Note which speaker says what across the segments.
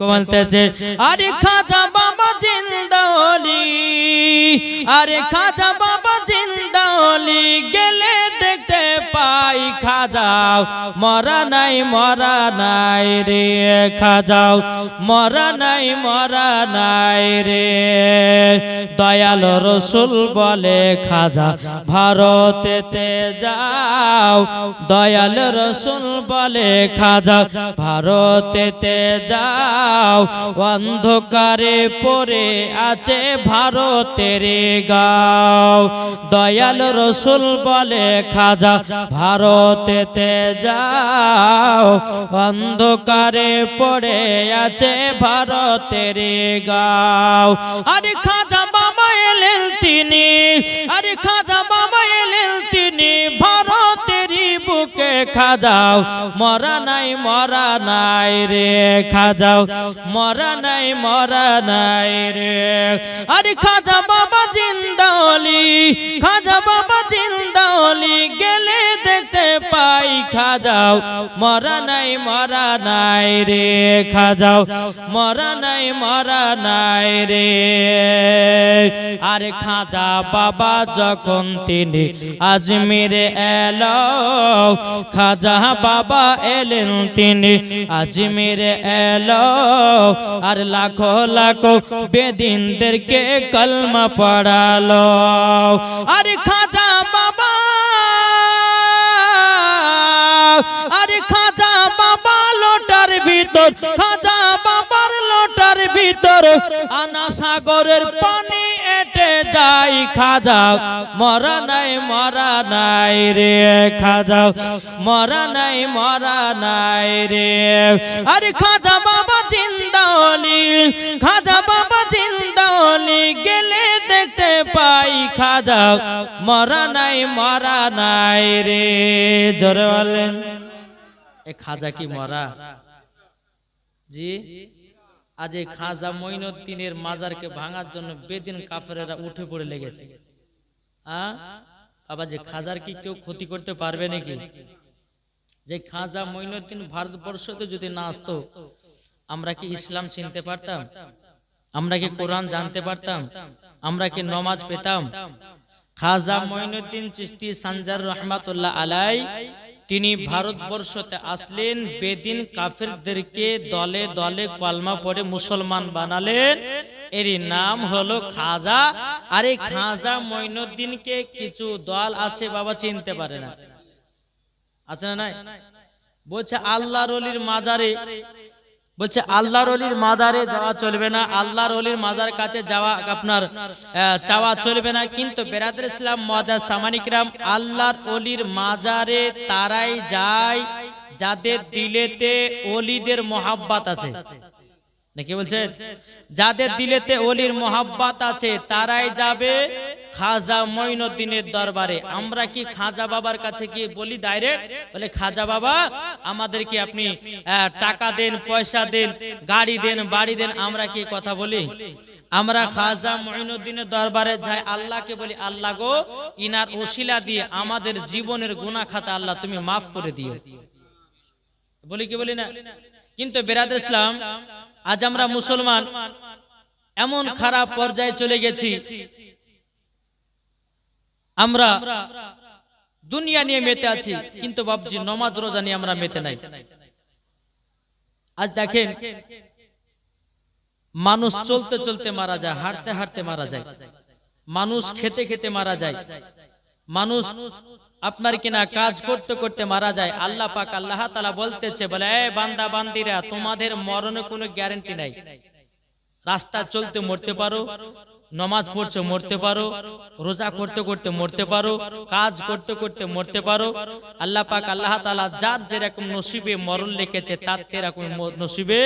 Speaker 1: বলতেছে আরে খাজা বাবা জিন্দা ওলি, আরে খাজা বাবা জিন্দা ওলি, গেলে দেখতে পাই খাজাও মরা নাই রে, খাজাও মরা নাই রে। দয়াল রসুল বলে খাজা ভারতেতে যাও, দয়াল রসুল বলে খাজা ভারতেতে যাও, অন্ধকারে পড়ে আছে ভারতের গাঁও। দয়াল রসুল বলে খাজা ভারতেতে যাও, অন্ধকারে পড়ে আছে ভারতের গাঁও। আরে খাজা বাবা এলেন তিনি, আরে খাজা বাবা এলেন তিনি, ভারতেরই বুকে খাজাও মরা নাই রে, খাজাও মরা নাই রে। আরে খাজা বাবা জিন্দা ওলি, খাজা বাবা জিন্দা ওলি, গেলে দেখতে পাই খাজাও মরা নাই রে, খাজাও মরা নাই রে। আরে খাজা বাবা যখন তিনি আজমিরে এলো, খাজা বাবা এলেন তিনি আজমিরে এলো, আর লাখো লাখো বেদিনদেরকে কলমা পড়ালো। আরে খাজা বাবা, আরে খাজা বাবা লোটার ভিতর, খাজা বাবার লোটার ভিতর আনা সাগরের পানি এটে যাই, খাজা মরা নাই রে, খাজা মরা নাই রে। আরে খাজা বাবা জিন্দা ওলি, খাজা বাবা জিন্দা ওলি, গেলে দেখতে পাই খাজা মরা নাই রে। জোরে বলেন এ খাজা কি মরা? জি, আজ এই খাজা মঈনুদ্দিনের মাজারকে ভাঙার জন্য বেদিন কাফেরেরা উঠে পড়ে লেগেছে। বাবা যে খাজার কি কেউ ক্ষতি করতে পারবে নাকি? যে খাজা মঈনুদ্দিন ভারতবর্ষতে যদি না আসতো, আমরা কি ইসলাম চিনতে পারতাম? আমরা কি কোরআন জানতে পারতাম? আমরা কি নমাজ পেতাম? খাজা মঈনুদ্দিন চিশতি সানজার রহমাতুল্লাহ আলাই তিনি ভারতবর্ষতে আসলেন, বেদিন কাফেরদেরকে দলে দলে কলমা পড়ে মুসলমান বানালেন, এরই নাম হলো খাজা। আর এই খাজা মঈনুদ্দিনকে কিছু দল আছে বাবা চিনতে পারে না, আছে না নাই? বলছে আল্লাহর ওলির মাজারে, বলছে আল্লাহর ওলির মাজারে যাওয়া চলবে না, আল্লাহর ওলির মাজার কাছে যাওয়া আপনার চাওয়া চলবে না। কিন্তু বেরাদর ইসলাম মুআজ্জাজ সামানিকরাম, আল্লাহর ওলির মাজারে তারাই যায় যাদের দিলেতে ওলিদের মোহাব্বত আছে। নাকি বলছে? যাদের দিলেতে ওলির মোহাব্বত আছে তারাই যাবে খাজা মঈনুদ্দিনের দরবারে। আমরা কি খাজা বাবার কাছে গিয়ে বলি ডাইরেক্ট, বলে খাজা বাবা আমাদেরকে আপনি টাকা দেন, পয়সা দেন, গাড়ি দেন, বাড়ি দেন, আমরা কি কথা বলি? আমরা খাজা মঈনুদ্দিনের দরবারে যাই, আল্লাহকে বলি আল্লাহ গো ইনার ওসিলা দিয়ে আমাদের জীবনের গুনাহ খাতা আল্লাহ তুমি মাফ করে দিও, বলি কি বলি না? কিন্তু বেরাদর ইসলাম, আজ আমরা মুসলমান এমন খারাপ পর্যায়ে চলে গেছি, আমরা দুনিয়া নিয়ে মেতে আছি কিন্তু বাবজি নামাজ রোজা নিয়ে আমরা মেতে নাই। আজ দেখেন মানুষ চলতে চলতে মারা যায়, হাঁটতে হাঁটতে মারা যায়, মানুষ খেতে খেতে মারা যায়, মানুষ আপনার কিনা কাজ করতে করতে মারা যায়। আল্লাহ পাক আল্লাহ তাআলা বলতেছে, বলে এ বান্দা বান্দিরা তোমাদের মরণের কোনো গ্যারান্টি নাই। রাস্তা চলতে মরতে পারো, নামাজ পড়ছে মরতে পারো, রোজা করতে করতে মরতে পারো, কাজ করতে করতে মরতে পারো। আল্লাহ পাক আল্লাহ তাআলা যার যেরকম নসিবে মরণ লিখেছে তার তেরকম নসিবে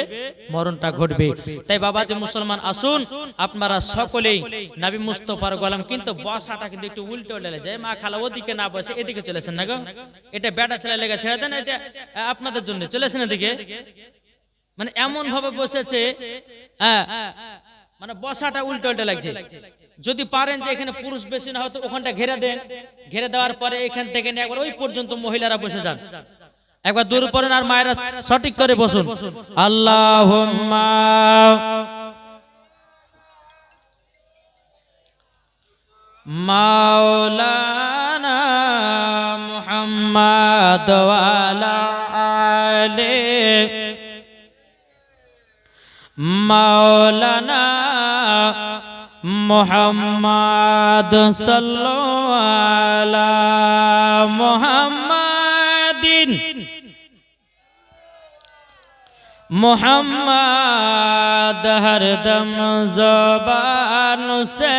Speaker 1: মরণটা ঘটবে। তাই বাবা যে মুসলমান আসুন আপনারা সকলেই নবী মুস্তাফার গোলাম। কিন্তু বসাটা কিন্তু একটু উল্টে উল্টে যায়, মা খালা ওদিকে না বসে এদিকে চলেছেন না গো, এটা বেটা ছেলে লেগে ছেড়ে দেন, এটা আপনাদের জন্য চলেছেন এদিকে। মানে এমন ভাবে বসেছে, মানে বসাটা উল্টো উল্টো লাগছে। যদি পারেন যে এখানে পুরুষ বেশি না হতো ওখানটা ঘেরে দেন, ঘেরে দেওয়ার পরে এখান থেকে একবার ওই পর্যন্ত মহিলারা বসে যান। একবার দূর পড়েন আর মায়েরা সঠিক করে বসুন। আল্লাহুম্মা মাওলানা মুহাম্মাদ ওয়া আলা আলি মাওলানা মুহাম্মাদ সাল্লাল্লাহু আলা মুহাম্মাদিন মুহাম্মাদ হরদম জবান সে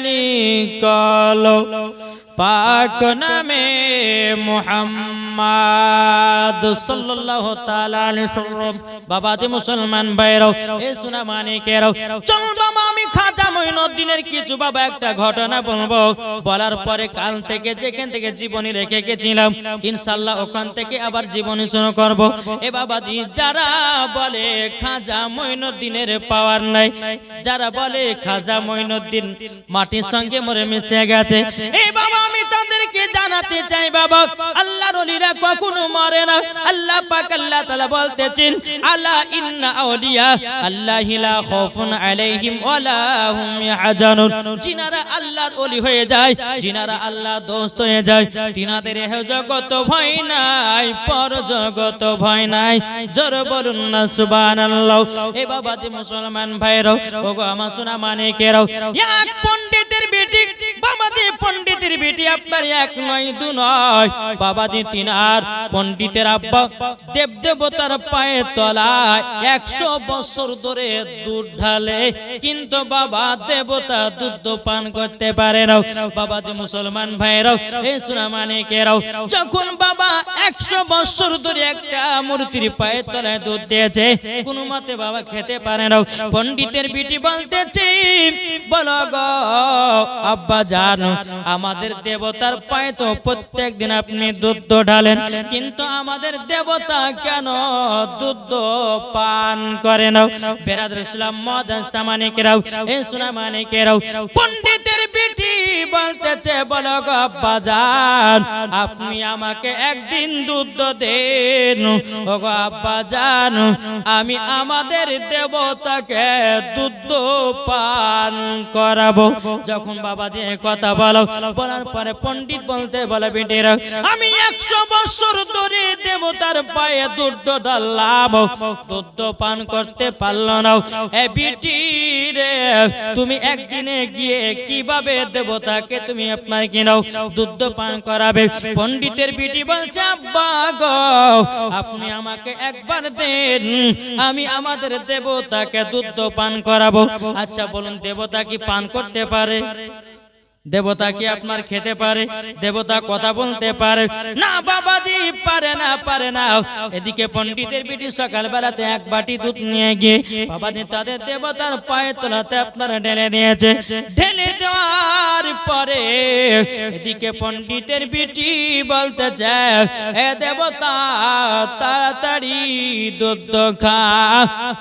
Speaker 1: নিকলো পাক নামে মুহাম্মাদ সাল্লাল্লাহু তাআলা আলাইহি সাল্লাম। বাবাজি মুসলমান ভাইরাও, এ সোনা মানিকেরাও, চল বাবা আমি খাজা মঈনুদ্দিনের কিছু বাবা একটা ঘটনা বলবো। বলার পরে কাল থেকে যেখান থেকে জীবনী রেখে গেছিলাম ইনশাআল্লাহ ওখান থেকে আবার জীবনী শুরু করব। এ বাবাজি যারা বলে খাজা মঈনুদ্দিনের পাওয়ার নাই, যারা বলে খাজা মঈনুদ্দিন মাটির সঙ্গে মরে মিশে গেছে, এই বাবা আমি তাদেরকে জানাতে চাই বাবা আল্লাহর ওলিরা কখনো মরে না। আল্লাহ পাক আল্লাহ তাআলা বলতেছেন আলা ইন্না আউলিয়া আল্লাহি লা খাউফুন আলাইহিম ওয়ালা হুম ইয়াহজানুন। যিনারা আল্লাহর ওলি হয়ে যায়, যিনারা আল্লাহর দোস্ত হয়ে যায়, তিনাদের এহ জগত ভয় নাই, পর জগত ভয় নাই। জোর বলুন না সুবহানাল্লাহ। এ বাবা যে মুসলমান ভাইরাও, ওগো আমার সোনা মানিকেরাও, এক পণ্ডিতের বেটি বাবাজি, পণ্ডিতের বেটি আপনার এক নয় দু নয় বাবাজি, তিন আর পণ্ডিতের আব্বা দেব দেবতার পায়ে তলায় 100 বছর ধরে দুধ ঢালে, কিন্তু বাবা দেবতা দুধ পান করতে পারে না। বাবাজি মুসলমান ভাইরাও, এই সোনা মানিকেরাও, যখন বাবা 100 বছর ধরে একটা মূর্তির পায়ে তলায় দুধ দিয়েছে, কোনো মতে বাবা খেতে পারে না। পণ্ডিতের বেটি বলতেছে বলো গো আব্বা জান, আমাদের দেবতার পায়ে তো প্রত্যেক দিন আপনি দুধ ঢালেন, কিন্তু আমাদের দেবতা কেন দুধ পান করে না? বেরাদর ইসলাম মাদ্রাসা মানিকেরাও, এ সোনা মানিকেরাও, পণ্ডিতের বেটি বলতেছে বলো গো আব্বা জান, আপনি আমাকে একদিন দুধ দেন। ও গো আব্বা জান, আমি আমাদের দেবতাকে দুধ পান করাবো। যখন বাবা যে কথা বলো, বলার পরে পণ্ডিত বলতে বলে বেটিরা আমি 100 বছর ধরে দেবতার পায়ে দুধ ঢাললাম, দুধ পান করতে পারলো না। এ বেটি রে, তুমি একদিনে গিয়ে কিভাবে দেবতাকে তুমি আপনার কিনাও দুধ পান করাবে? পণ্ডিতের বেটি বলছে আব্বা গো, আপনি আমাকে একবার দেন, আমি আমাদের দেবতাকে দুধ পান করাবো। আচ্ছা বলুন, দেবতা কি পান করতে পারে? দেবতা কি আপনার খেতে পারে? দেবতা কথা বলতে পারে? না বাবাজি, পারে না, পারে না। এদিকে পণ্ডিতের বেটি সকাল বেলাতে এক বাটি দুধ নিয়ে গিয়ে বাবাজি তাদের দেবতার পায়ে তলাতে আপনার ঢেলে দিয়েছে। ঢেলে দেওয়ার পরে এদিকে পণ্ডিতের বেটি বলতে চায় এ দেবতা তাড়াতাড়ি দুধ খা,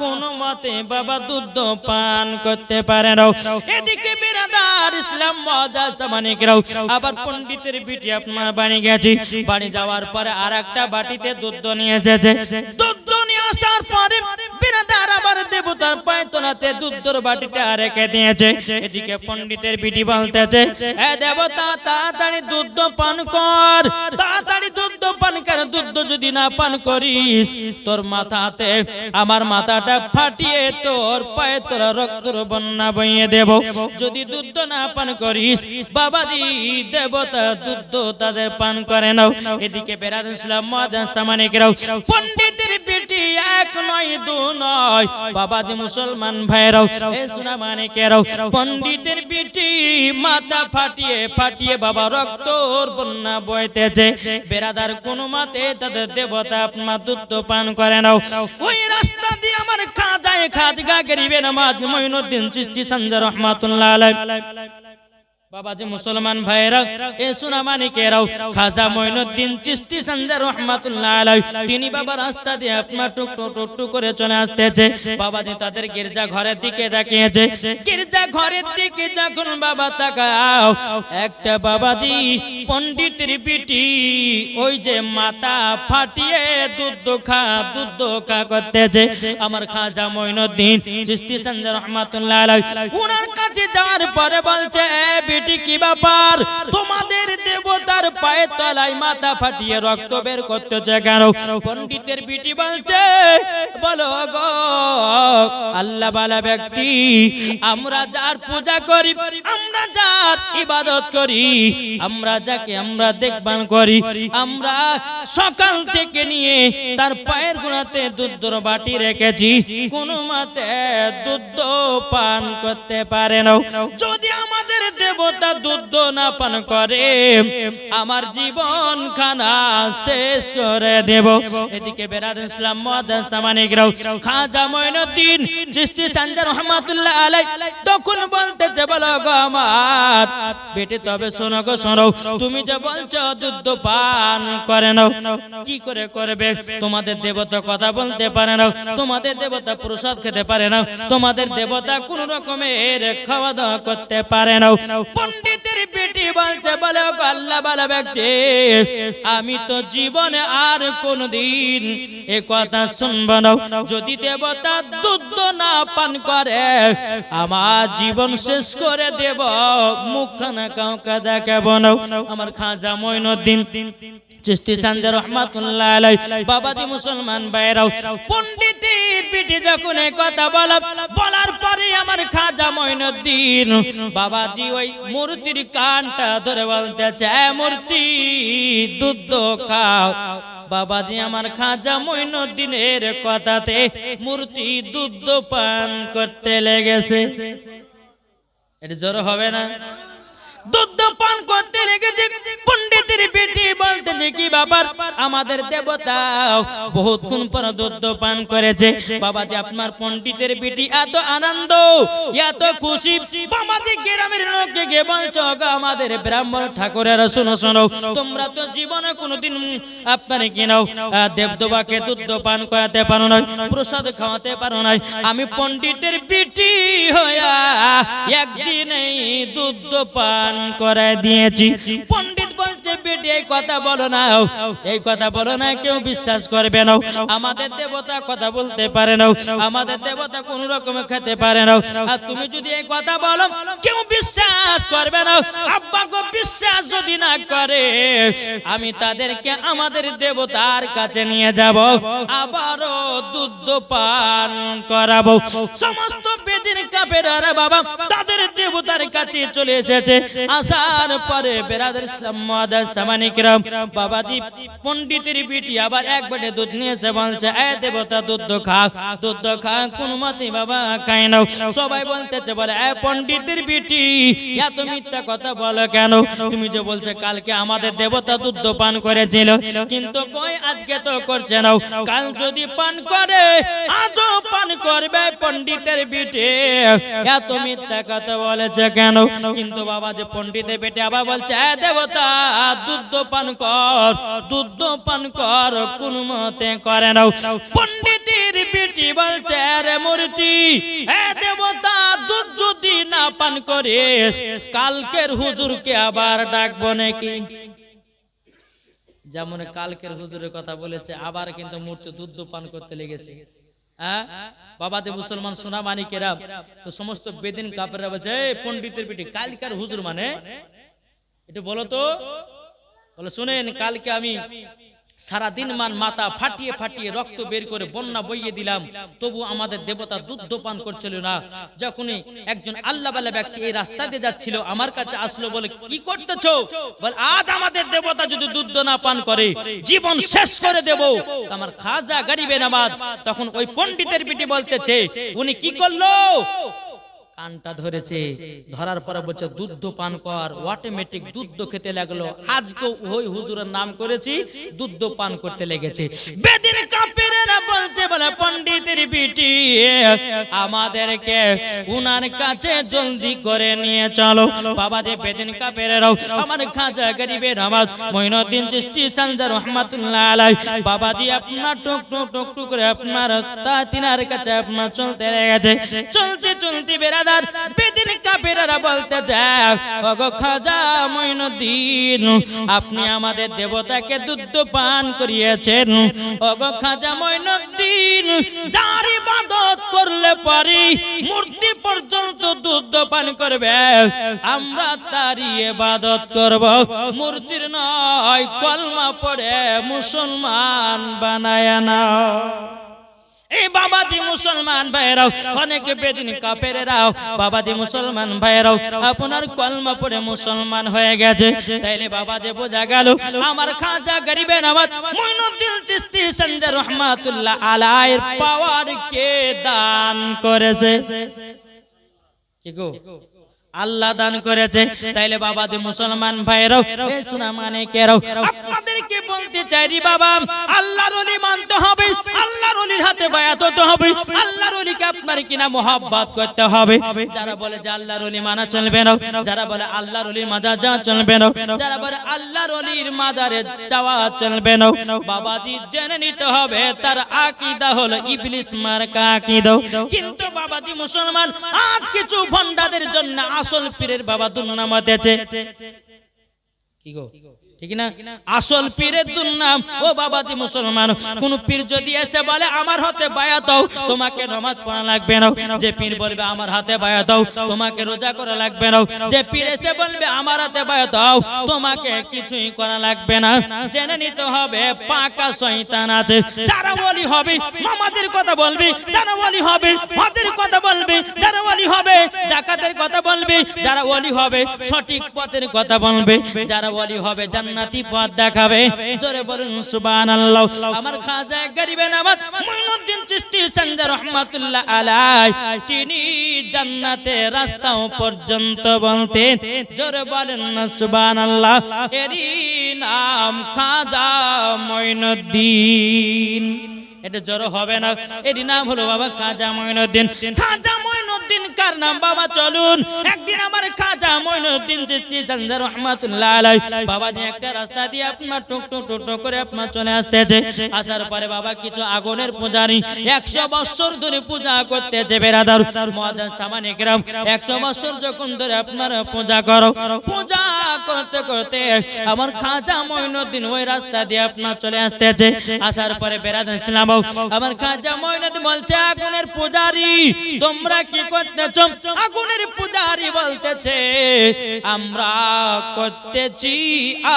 Speaker 1: কোনো মতে বাবা দুধ পান করতে পারে না। এদিকে বিরাদার ইসলাম আবার পণ্ডিতের বেটি আপনার বাড়ি গেছি, বাড়ি যাওয়ার পরে আর একটা বাটিতে দুধ নিয়ে এসেছে। দুধ নিয়ে আসার পরে বিরাদার আবার দেবতার পায়ে তলাতে দুধের বাটিটা রেখে দিয়েছে। এদিকে পণ্ডিতের বেটি বলতেছে এ দেবতা তাড়াতাড়ি দুধ পান কর, তাড়াতাড়ি দুধ পান কর, দুধ যদি না পান করিস তোর মাথাতে আমার মাথাটা ফাটিয়ে তোর পায়ে তোর রক্তর বন্যা বইয়ে দেব। যদি দুধ না পান করিস বাবাজি দেবতা দুধ তাদের পান করে নাও। এদিকে বেরাদর ইসলাম মাদ্রাসা মানিকেরাও, পণ্ডিতের বেটি এক নয় দু নয় বাবাজি মুসলমান ভাইরাও, এ সোনা মানিকেরাও, পণ্ডিতের বেটি মাথা ফাটিয়ে ফাটিয়ে বাবা রক্তর বন্যা বইতেছে। বেরাদার কোন মতে তাদের দেবতা আপনার দুধ পান করে নাও। ওই রাস্তা দিয়ে আমার খাজা গরিবে নামাজ মঈনুদ্দিন চিশতি সঞ্জয় রহমাতুল্লাহ আলাইহি বাবাজি মুসলমান ভাইরা, এ সোনা মানিকেরাও, খাজা মঈনুদ্দিন চিশতি সঞ্জয় রহমাতুল্লাহ আলাইহি তিনি বাবা রাস্তা দিয়ে আপনার টুকটুক করে চলে আসতেছে। বাবাজি তাদের গির্জা ঘরের দিকে তাকিয়েছে। গির্জা ঘরের দিকে যখন বাবা তাকাও, একটা বাবাজি পণ্ডিতের বিটি ওই যে মাথা ফাটিয়ে দুধ খা করতেছে। আমার খাজা মঈনুদ্দিন চিশতি সঞ্জয় রহমাতুল্লাহ আলাইহি ওনার কাছে যাওয়ার পরে বলছে, বেটি কি ব্যাপার, তোমাদের দেবতার পায়ের তলায় মাথা ফাটিয়ে রক্ত বের করতেছে কেন? পণ্ডিতের বিটি বলছে, বলো গো আল্লাহ বালা ব্যক্তি, আমরা যার পূজা করি, আমরা যার ইবাদত করি, আমরা যাকে আমরা দেখভাল করি, আমরা সকাল থেকে নিয়ে তার পায়ের গোড়াতে দুধের বাটি রেখেছি, কোনো মতে দুধ পান করতে পারে না। যদি আমাদের দেবতা দুধ না পান করে, আমার জীবন খানা শেষ করে দেব। এদিকে বেরাদুল ইসলাম মুআদ্দাস মানিকরাও, খাজা মঈনুদ্দিন চিশতি সঞ্জয় রহমাতুল্লাহ আলাইহি তখন বলতেছে, বলো গো আমার বেটি, তবে শোনো গো শোনো, তুমি যে বলছো দুধ পান করে নাও, কি করে করবে? তোমাদের দেবতা কথা বলতে পারে না, তোমাদের দেবতা প্রসাদ খেতে পারে না, তোমাদের দেবতা কোন রকমের খাওয়া দাওয়া করতে পারে না। পণ্ডিতের বেটি বলছে, বলে আল্লাহ বালা ব্যক্তি, আমি তো জীবনে আর কোনদিন এ কথা শুনবো না। যদি দেবতা দুধ না পান করে, আমার জীবন শেষ করে দেব, মুখখানা কাউকে দেখাবো না। আমার খাজা মঈনুদ্দিন চিশতি সঞ্জয় রহমাতুল্লাহ আলাইহি, বাবাজি মুসলমান ভাইরাও, পণ্ডিতের বিটি যখন এই কথা বলার পরে আমার খাজা মঈনুদ্দিন বাবাজি ওই মূর্তির কানটা ধরে বলতেছে, মূর্তি দুধ খাও। বাবাজি আমার খাজা মঈনুদ্দিনের কথাতে মূর্তি দুধ পান করতে লেগেছে। এটা জোর হবে না? দুধ পান করতে লেগেছে। পণ্ডিতের বেটি বলতে যে, কি ব্যাপার, আমাদের দেবতা বহুতক্ষণ পর দুধ পান করেছে। বাবাজি আপনার পণ্ডিতের বেটি এত আনন্দ, এত খুশি, বাবাজি গ্রামের লোককে গিয়ে বলছো, আমাদের ব্রাহ্মণ ঠাকুরের শোনো শোনো, তোমরা তো জীবনে কোনোদিন আপনার কি নাও দেবদেবাকে দুধ পান করাতে পারো না, প্রসাদ খাওয়াতে পারো না। আমি পণ্ডিতের বেটি হইয়া একদিনেই দুধ পান করায় দিয়েছি। পণ্ডিত বলছে, বেটি এই কথা বলো না, এই কথা বলো না, কেউ বিশ্বাস করবে না। আমাদের দেবতা কথা বলতে পারে না, আমাদের দেবতা কোন রকমে খেতে পারে না, আর তুমি যদি এই কথা বলো কেউ বিশ্বাস করবে না। আব্বাকে বিশ্বাস যদি না করে, আমি তাদেরকে আমাদের দেবতার কাছে নিয়ে যাব, আবারও দুধ পান করাবো। সমস্ত বেদিন কাফেররা বাবা তাদের দেবতার কাছে চলে এসেছে। আসার পরে বেরাদুল ইসলাম মুআদ্দাস মানিকরাও, বাবাজি পণ্ডিতের বিটি আবার এক বাটি দুধ নিয়ে এসে বলছে, এ দেবতা দুধ খা, দুধ খা। কোন মতে বাবা খায় না। সবাই বলতেছে, বলে এ পণ্ডিতের বিটি, এত মিথ্যা কথা বলো কেন? তুমি যে বলছে কালকে আমাদের দেবতা দুধ পান করেছিল, কিন্তু কই আজকে তো করছে না, কাল যদি পান করে আজও পান করবে। পণ্ডিতের বিটি এত মিথ্যা কথা বলেছে কেন? কিন্তু বাবা যে পণ্ডিতের বেটি আবার বলছে, এ দেবতা দুধ পান কর, দুধ পান কর, কোন মতে করে না। পণ্ডিতের বেটি বলছে, রে মূর্তি, এ দেবতা দুধ যদি না পান করিস, কালকের হুজুরকে আবার ডাকবো নাকি? যেমন কালকের হুজুরের কথা বলেছে, আবার কিন্তু মূর্তি দুধ পান করতে লেগেছে। বাবাতে মুসলমান সোনা মানিকেরা, তো সমস্ত বেদিন কাফেররা বলছে, পণ্ডিতের বেটি কালকার হুজুর মানে এটা বলো তো। বলে, শুনেন, কালকে আমি সারাদিন মাথা ফাটিয়ে ফাটিয়ে রক্ত বের করে বন্যা বইয়ে দিলাম, তবু আমাদের দেবতা দুধ পান করছিল না। যখনই একজন আল্লাহ ওয়ালা ব্যক্তি এই রাস্তা দিয়ে যাচ্ছিল, আমার কাছে আসলো, বলে, কি করতেছো? বলে, আজ আমাদের দেবতা যদি দুধ না পান করে জীবন শেষ করে দেব। আমার খাজা গরিবে নামাজ। তখন ওই পণ্ডিতের বিটি বলতেছে, উনি কি করলো? কানটা ধরেছে, ধরার পরে বলছে দুধ পান কর, অটোমেটিক দুধ খেতে লাগলো। আজকে ওই হুজুরের নাম করেছি, দুধ পান করতে লেগেছে। বেদিন কাফেরেরা বলছে, বলছে বলে পণ্ডিতের বিটি আমাদেরকে উনার কাছে জলদি করে নিয়ে চলো। বাবাজি বেদিন কাফেরেরাও আমার খাজা গরিবের নামাজ মঈনুদ্দিন চিশতি সঞ্জার রহমাতুল্লাহ আলাইহি বাবাজি আপনার টুক টুক টুক টুক করে আপনার তিনার কাছে আপনার চলতে গেছে। চলতে চলতে বেরাদার বেদিন কাফেরেরা বলতে যায় ওগো খাজা মঈনুদ্দিন আপনি আমাদের দেবতাকে দুধ পান করিয়েছেন। ওগো খাজা মঈনুদ্দিন যার ইবাদত করলে পারি মূর্তি পর্যন্ত দুধ পান করবে আমরা তারই ইবাদত করব, মূর্তির নয়। কলমা পড়ে মুসলমান বানায় না। এই বাবাজি মুসলমান ভাইরাও অনেকে বেদিন কাফেরেরাও বাবাজি মুসলমান ভাইরাও আপনার কলমা পড়ে মুসলমান হয়ে গেছে। তাইলে বাবাজি বোঝা গেল আমার খাজা গরিবে নামাজ মঈনুদ্দিন চিশতি সঞ্জার রহমাতুল্লাহ আলাইহির পাওয়ার কে দান করেছে? কি গো আল্লাহ দান করেছে। তাইলে বাবাজি মুসলমান ভাইরাও এ সোনা মানে কেরাও আপনাদেরকে বলতে চাই রে বাবা আল্লাহর ওলি মানতে হবে, আল্লাহর ওলির হাতে বায়াত হতে হবে, আল্লাহর ওলিকে আপনার কিনা মোহাব্বত করতে হবে। যারা বলে যে আল্লাহর ওলি মানা চলবে না, যারা বলে আল্লাহর ওলির মাজার যাওয়া চলবে না, যারা বলে আল্লাহর ওলির মাজারে যাওয়া চলবে না, বাবাজি জেনে নিতে হবে তার আকীদা হলো ইবলিস মার্কা আকীদা। কিন্তু বাবাজি মুসলমান আজ কিছু ভণ্ডাদের জন্য আসল পীরের বাবা দুর্নাম দিয়েছে। কি গো ঠিক না? আসল পীরের দুর্নাম ও বাবাজি মুসলমান কোন পীর যদি এসে বলে আমার হাতে বায়াত দাও তোমাকে নামাজ পড়া লাগবে না, যে পীর বলবে আমার হাতে বায়াত দাও তোমাকে রোজা করা লাগবে না, যে পীর এসে বলবে আমার হাতে বায়াত দাও তোমাকে কিছুই করা লাগবে না, জেনে নিতে হবে পাকা শয়তান আছে। যারা ওলি হবে নামাজের কথা বলবে, যারা ওলি হবে হজের কথা বলবে, যারা ওলি হবে যাকাতের কথা বলবে, যারা ওলি হবে সঠিক পথের কথা বলবে, যারা ওলি হবে জান্নাতি পথ দেখাবে। জোরে বলুন সুবহানাল্লাহ। আমার খাজা গরিবে নামাজ মঈনুদ্দিন চিশতি সঞ্জার রহমাতুল্লাহ আলাইহি তিনি জান্নাতের রাস্তাও পর্যন্ত বলতেন। জোরে বলেন না সুবহানাল্লাহ। এরই নাম খাজা মঈনুদ্দিন। এটা জোর হবে না, এরই নাম হলো বাবা খাজা মঈনুদ্দিন। খাজা মঈনুদ্দিন কার নাম বাবা? চলুন একদিন আমার খাজা মঈনুদ্দিন চিশতি সঞ্জার রহমাতুল্লাহ আলাইহি বাবাজি একটা রাস্তা দিয়ে আপনার টুক টুক টুক টুক করে আপনার চলে আসতেছে। আসার পরে বাবা কিছু আগুনের পূজারী 100 বছর ধরে পূজা করতেছে। বেরাদার মুআজ্জাজ সামানে কেরাম 100 বছর যখন ধরে আপনার পূজা করো, পূজা করতে করতে আমার খাজা মঈনুদ্দিন ওই রাস্তা দিয়ে আপনার চলে আসতেছে। আসার পরে বেরাদার ইসলাম আমার খাজা মঈনুদ্দিন বলছে আগুনের পূজারী তোমরা কি করতেছো? আগুনের পূজারী বলতেছে আমরা করতেছি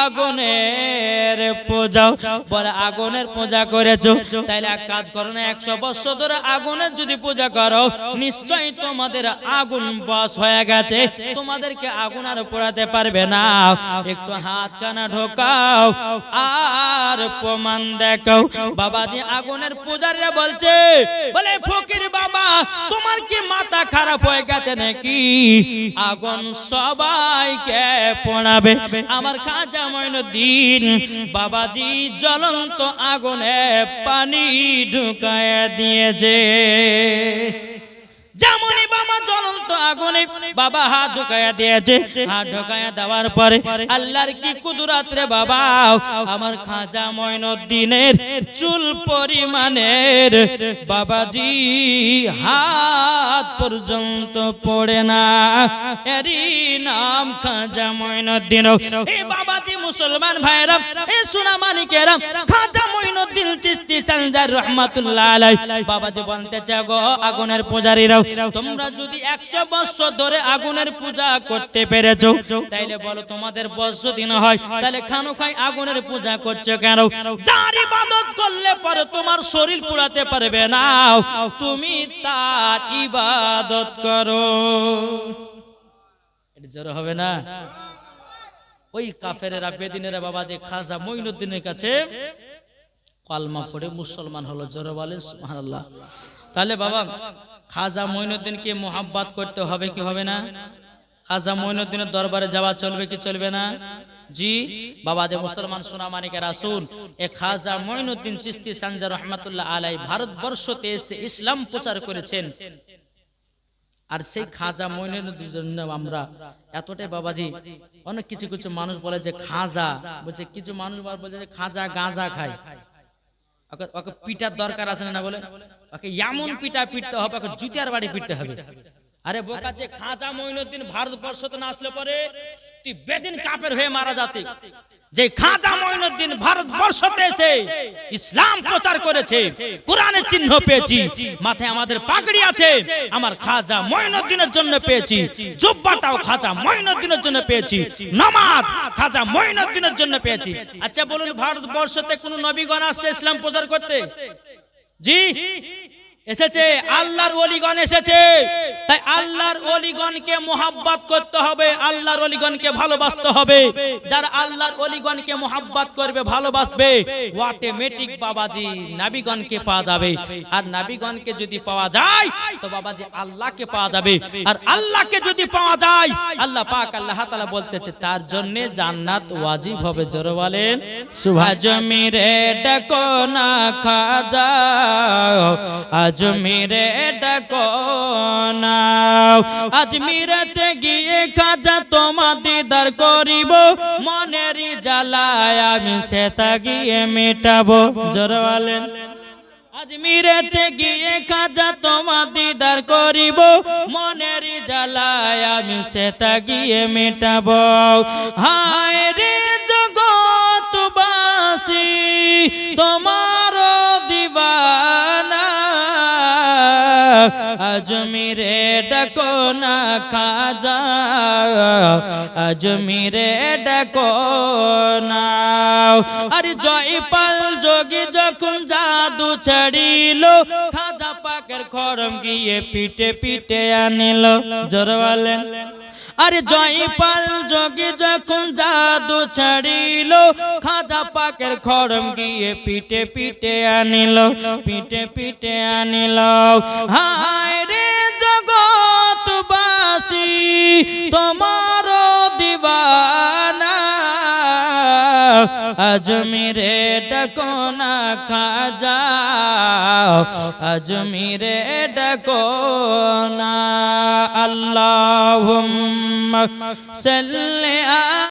Speaker 1: আগুনের পূজা। বলে আগুনের পূজা করেছো, তাইলে এক কাজ করো না 100 বছর ধরে আগুনের যদি পূজা করো নিশ্চয়ই তোমাদের আগুন বশ হয়ে গেছে, তোমাদেরকে আগুন আর পোড়াতে পারবে না। একটু হাত কানা ঢোকাও আর প্রমাণ দেখাও। বাবাজি আগুনের পূজারীরা বলছে বলে ফকির বাবা তোমার কি মাথা খারাপ হয়ে গেছে নাকি? আগুন সবাইকে পোড়াবে। আমার খাজা মঈনুদ্দিন বাবাজি জ্বলন্ত আগুনে পানি ঢুকায় দিয়েছে। যেমনই বাবা জ্বলন্ত আগুনে বাবা হাত ঢুকায়া দিয়েছে। হাত ঢুকায়া দেওয়ার পরে আল্লাহর কি কুদরত রে বাবা, আমার খাজা মঈনুদ্দিনের চুল পরিমাণের বাবাজি হাত পর্যন্ত পড়ে না। এরই নাম খাজা মঈনুদ্দিন। এই বাবাজি মুসলমান ভাইরা এই সোনা মানিকেরা খাজা মঈনুদ্দিন চিশতি সঞ্জার রহমাতুল্লাহ আলাইহি বাবাজি বলতে চাও গো আগুনের পূজারীরা তোমরা যদি 100 বছর ধরে আগুনের পূজা করতে পেরেছো তাইলে বলো তোমাদের বর্ষ দিন হয় তাহলে খানোখায় আগুনের পূজা করছো কেন? যার ইবাদত করলে পরে তোমার শরীর পুড়াতে পারবে না, তুমি তার ইবাদত করো। এটা জোর হবে না? ওই কাফেরেরা বেদিনেরা বাবা যে খাজা মঈনুদ্দিনের কাছে কলমা পড়ে মুসলমান হলো। জোরে বলেন সুবহানাল্লাহ। তাহলে বাবা খাজা মঈনুদ্দিনকে মোহাব্বত করতে হবে কি হবে না? খাজা মঈনুদ্দিনের দরবারে যাওয়া চলবে কি চলবে না? জি বাবা যে মুসলমান সোনা মানিকেরা শুন, এ খাজা মঈনুদ্দিন চিশতি সানজার রহমাতুল্লাহ আলাই ভারতবর্ষতে এসে ইসলাম প্রচার করেছেন। আর সেই খাজা মঈনুদ্দিনের জন্য আমরা এতটাই বাবাজি, অনেক কিছু কিছু মানুষ বলে যে খাজা, বলছে কিছু মানুষ বলে যে খাজা গাঁজা খায়, ওকে পিটার দরকার আছে না বলে, ওকে এমন পিটা পিটতে হবে, ওকে জুতার বাড়ি পিটতে হবে। আরে বোকা, যে খাজা মঈনুদ্দিন ভারতবর্ষতে না আসলে পরে তুই বেদিন কাফের হয়ে মারা যাতি। যে খাজা মঈনুদ্দিন ভারতবর্ষতে এসে ইসলাম প্রচার করেছে, কোরআনের চিহ্ন পেয়েছি, মাথায় আমাদের পাগড়ি আছে, আমার খাজা মঈনুদ্দিনের জন্য পেয়েছি, জুব্বাটাও খাজা মঈনুদ্দিনের জন্য পেয়েছি, নামাজ খাজা মঈনুদ্দিনের জন্য পেয়েছি। আচ্ছা বলুন, ভারতবর্ষতে কোন নবীগণ আসছে ইসলাম প্রচার করতে? জি এসেছে, আল্লাহর ওলিগণ এসেছে। তাই আল্লাহর ওলিগণকে মোহাব্বত করতে হবে, আল্লাহর ওলিগণকে ভালোবাসতে হবে। যারা আল্লাহর ওলিগণকে মোহাব্বত করবে, ভালোবাসবে, অটোমেটিক বাবাজি নবীগণকে পাওয়া যাবে। আর নবীগণকে যদি পাওয়া যায় তো বাবাজি আল্লাহকে পাওয়া যাবে। আর আল্লাহকে যদি পাওয়া যায়, আল্লাহ পাক আল্লাহ তাআলা বলতেছে তার জন্য জান্নাত ওয়াজিব হবে। জোরে বলেন সুবহান। আজমিরে ডাকো না খাজা, আজমিরে ডাকো না, আজমিরেতে গিয়ে খাজা তোমার দিদার করিব, মনের জ্বালায় আমি সেটা গিয়ে মেটাবো। জোরে বলেন আজমিরেতে গিয়ে খাজা তোমার দিদার করিব, মনের জ্বালায় আমি সেটা গিয়ে মেটাবো। হায় রে জগৎবাসী তোমার দিবানা, আজমিরে ডাকো না খাজা, আজমিরে ডাকো না। আরে জয়পাল যোগী যখন জাদু ছাড়িল, খাজা পাকের খরম গিয়ে পিটে পিটে আনিল। জোরে বলেন আরে জয়পাল যোগী যখন জাদু ছাড়িল, খাজা পাকের খরম গিয়ে পিটে পিটে আনিল, পিটে পিটে আনিল। হায় রে জগৎবাসী তোমার দিবানা, আজমিরে ডাকো না খাজা, আজমিরে ডাকো না। আল্লাহুম্মা সাল্লি